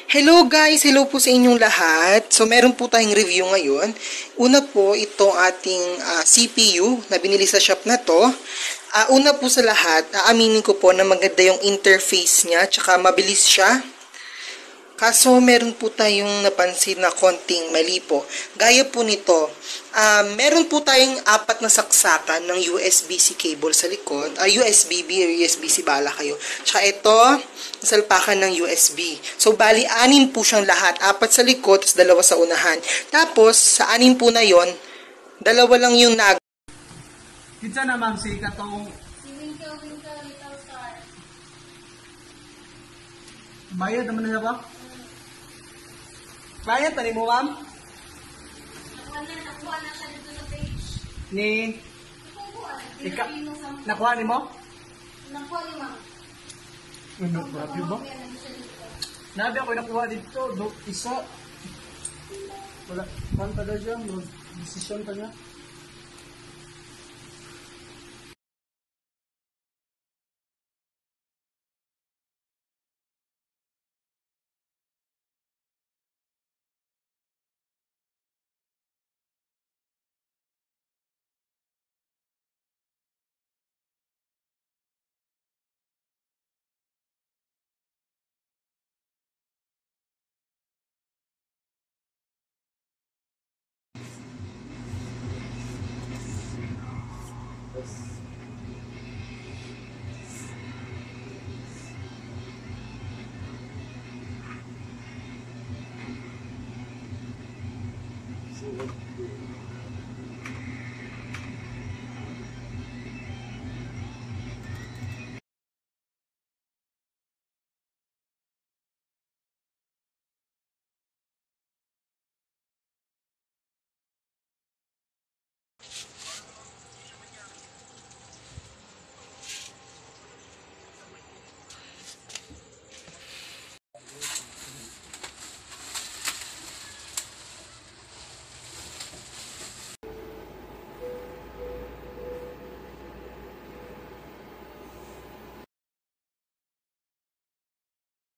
Hello guys! Hello po sa inyong lahat. So meron po tayong review ngayon. Una po itong ating CPU na binili sa shop na to. Una po sa lahat, aaminin ko po na maganda yung interface niya tsaka mabilis siya. Kaso meron po tayong napansin na konting mali po. Gaya po nito, meron po tayong 4 na saksakan ng USB-C cable sa likod. USB-B or USB-C, bala kayo. Tsaka ito, salpakan ng USB. So, bali, 6 po siyang lahat. 4 sa likod, tapos 2 sa unahan. Tapos, sa 6 po na yon, 2 lang yung Kitsa na ma'am, si katong... Si Winkle, Little Star. Bayad naman na ba? Bayad pa ni mo ma'am? Nakuha na siya dito sa page. Ni... Ika, Nakuha ni mo? nakuha ni ma'am. Ano, grabe ba? Nabi ako nakuha dito, isa. Wala, kanta daw dyan, desisyon pa niya.